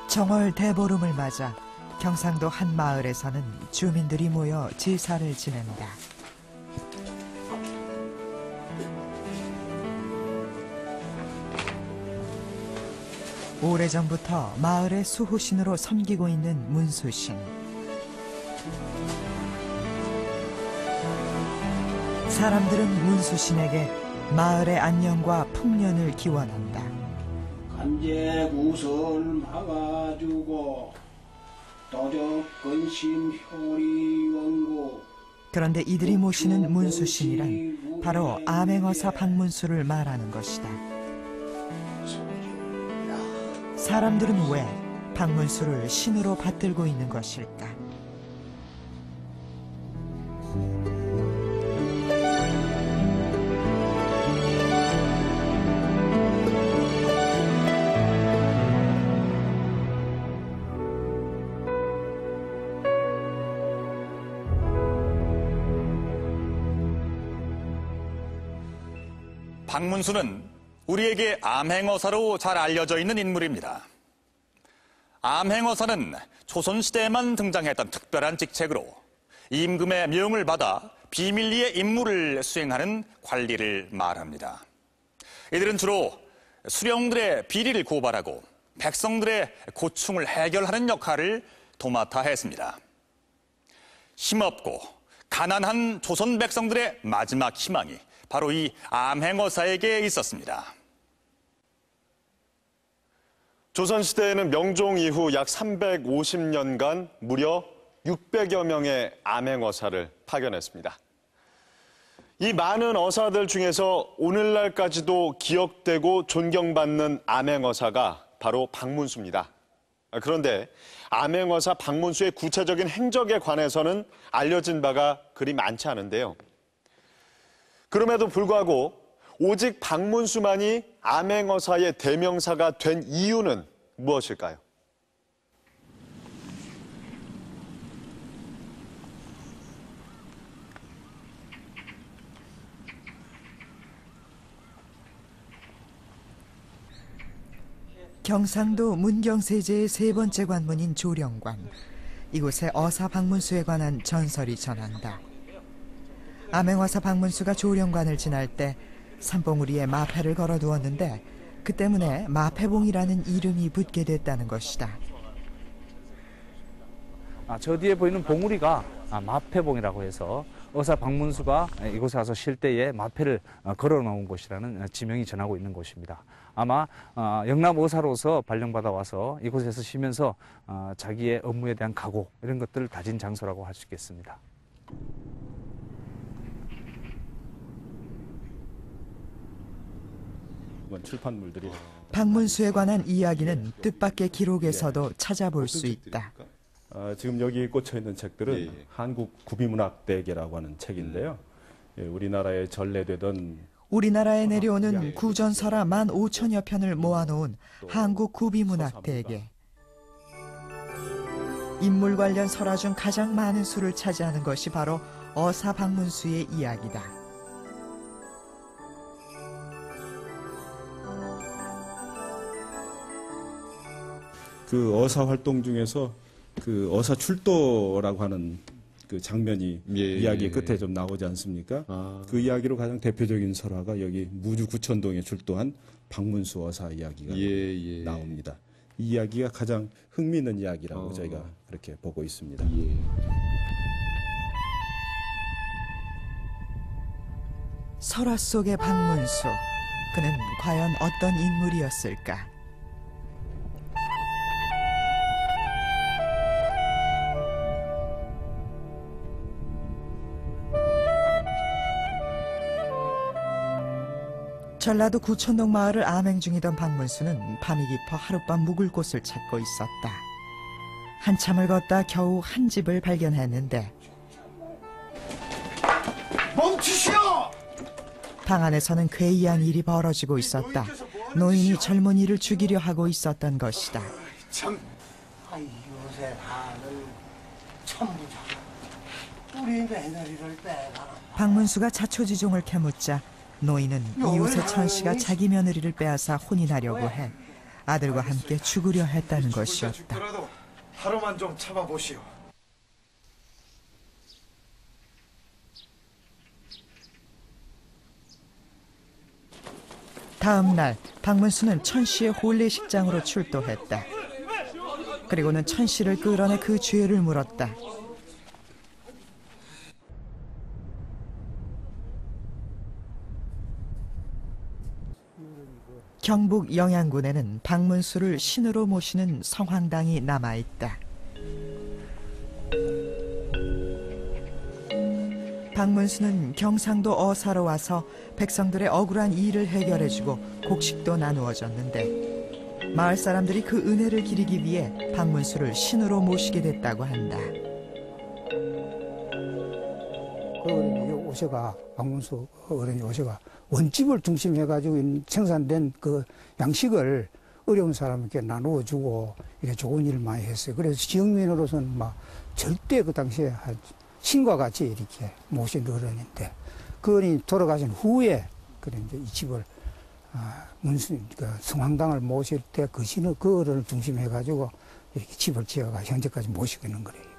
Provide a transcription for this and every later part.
정월 대보름을 맞아 경상도 한 마을에서는 주민들이 모여 제사를 지낸다. 오래전부터 마을의 수호신으로 섬기고 있는 문수신. 사람들은 문수신에게 마을의 안녕과 풍년을 기원한다. 간제구설 막아주고 도적 근심 효리 원고. 그런데 이들이 모시는 문수신이란 바로 암행어사 박문수를 말하는 것이다. 사람들은 왜 박문수를 신으로 받들고 있는 것일까? 박문수는 우리에게 암행어사로 잘 알려져 있는 인물입니다. 암행어사는 조선시대에만 등장했던 특별한 직책으로 임금의 명을 받아 비밀리에 임무를 수행하는 관리를 말합니다. 이들은 주로 수령들의 비리를 고발하고 백성들의 고충을 해결하는 역할을 도맡아 했습니다. 힘없고 가난한 조선 백성들의 마지막 희망이 바로 이 암행어사에게 있었습니다. 조선시대에는 명종 이후 약 350년간 무려 600여 명의 암행어사를 파견했습니다. 이 많은 어사들 중에서 오늘날까지도 기억되고 존경받는 암행어사가 바로 박문수입니다. 그런데 암행어사 박문수의 구체적인 행적에 관해서는 알려진 바가 그리 많지 않은데요. 그럼에도 불구하고 오직 박문수만이 암행어사의 대명사가 된 이유는 무엇일까요? 경상도 문경세제의 세 번째 관문인 조령관. 이곳에 어사 박문수에 관한 전설이 전한다. 암행어사 박문수가 조령관을 지날 때 산봉우리에 마패를 걸어두었는데 그 때문에 마패봉이라는 이름이 붙게 됐다는 것이다. 저 뒤에 보이는 봉우리가 마패봉이라고 해서 어사 박문수가 이곳에 와서 쉴 때에 마패를 걸어놓은 곳이라는 지명이 전하고 있는 곳입니다. 아마 영남 어사로서 발령받아 와서 이곳에서 쉬면서 자기의 업무에 대한 각오 이런 것들을 다진 장소라고 할 수 있겠습니다. 출판물들이 박문수에 관한 이야기는 뜻밖의 기록에서도 찾아볼 수 있다. 지금 여기 꽂혀 있는 책들은 한국 구비문학대계라고 하는 책인데요. 우리나라에 전래되던 우리나라에 내려오는 구전설화 15,000여 편을 모아놓은 한국 구비문학대계. 인물 관련 설화 중 가장 많은 수를 차지하는 것이 바로 어사 박문수의 이야기다. 그 어사 활동 중에서 그 어사 출도라고 하는 그 장면이 이야기 끝에 좀 나오지 않습니까? 그 이야기로 가장 대표적인 설화가 여기 무주 구천동에 출도한 박문수 어사 이야기가 나옵니다. 이 이야기가 가장 흥미있는 이야기라고 저희가 그렇게 보고 있습니다. 설화 속의 박문수, 그는 과연 어떤 인물이었을까? 전라도 구천동 마을을 암행 중이던 박문수는 밤이 깊어 하룻밤 묵을 곳을 찾고 있었다. 한참을 걷다 겨우 한 집을 발견했는데 멈추시오! 방 안에서는 괴이한 일이 벌어지고 있었다. 노인이 젊은이를 죽이려 하고 있었던 것이다. 참, 요새 다는 천부잖아. 우리 며느리를 빼가. 박문수가 자초지종을 캐묻자 노인은 이웃의 천씨가 자기 며느리를 빼앗아 혼인하려고 해 아들과 함께 죽으려 했다는 것이었다. 죽더라도 하루만 좀 참아보시오. 다음 날 박문수는 천씨의 혼례식장으로 출도했다. 그리고는 천씨를 끌어내 그 죄를 물었다. 경북 영양군에는 박문수를 신으로 모시는 성황당이 남아있다. 박문수는 경상도 어사로 와서 백성들의 억울한 일을 해결해주고 곡식도 나누어줬는데 마을 사람들이 그 은혜를 기리기 위해 박문수를 신으로 모시게 됐다고 한다. 그 어른이 오셔가, 박문수 어른이 오셔가 원집을 중심해가지고 생산된 그 양식을 어려운 사람에게 나누어주고 이렇게 좋은 일을 많이 했어요. 그래서 지역민으로서는 막 절대 그 당시에 신과 같이 이렇게 모신 어른인데 그 어른이 돌아가신 후에 그래 이제 이 집을 성황당을 모실 때 그 신을 그 어른을 중심해가지고 이렇게 집을 지어가 현재까지 모시고 있는 거래요.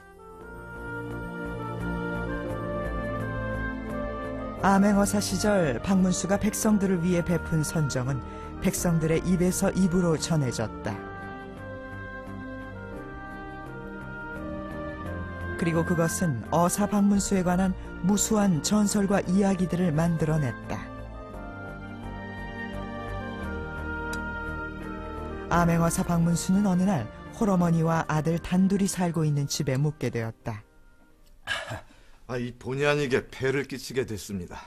암행어사 시절 박문수가 백성들을 위해 베푼 선정은 백성들의 입에서 입으로 전해졌다. 그리고 그것은 어사 박문수에 관한 무수한 전설과 이야기들을 만들어냈다. 암행어사 박문수는 어느 날 홀어머니와 아들 단둘이 살고 있는 집에 묵게 되었다. 이 본의 아니게 폐를 끼치게 됐습니다.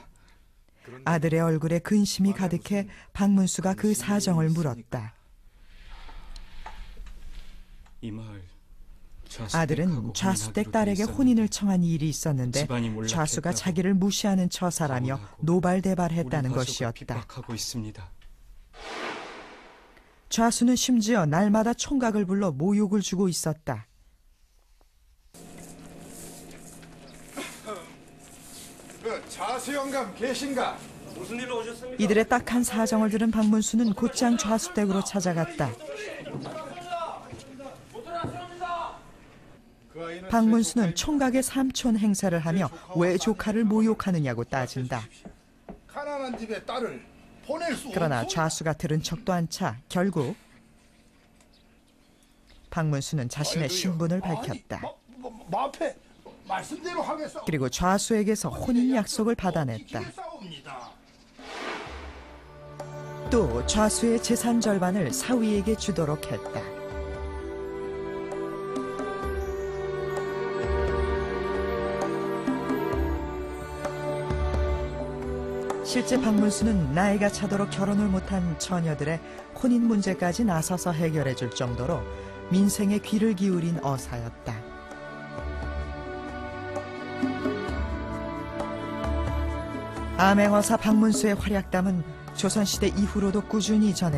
아들의 얼굴에 근심이 가득해 박문수가 그 사정을 물었다. 이 마을 아들은 좌수댁 딸에게 혼인을 청한 일이 있었는데 좌수가 자기를 무시하는 처사라며 노발대발했다는 것이었다. 좌수는 심지어 날마다 총각을 불러 모욕을 주고 있었다. 좌수 영감 계신가? 무슨 일로 오셨습니까? 이들의 딱한 사정을 들은 박문수는 곧장 좌수댁으로 찾아갔다. 박문수는 총각의 삼촌 행세를 하며 왜 조카를 모욕하느냐고 따진다. 가난한 집에 딸을 보낼 수 그러나 없소? 좌수가 들은 척도 안 차 결국 박문수는 자신의 신분을 밝혔다. 마패 말씀대로 하겠소. 그리고 좌수에게서 혼인 약속을 받아냈다. 싸웁니다. 또 좌수의 재산 절반을 사위에게 주도록 했다. 실제 박문수는 나이가 차도록 결혼을 못한 처녀들의 혼인 문제까지 나서서 해결해 줄 정도로 민생에 귀를 기울인 어사였다. 암행어사 박문수의 활약담은 조선시대 이후로도 꾸준히 전해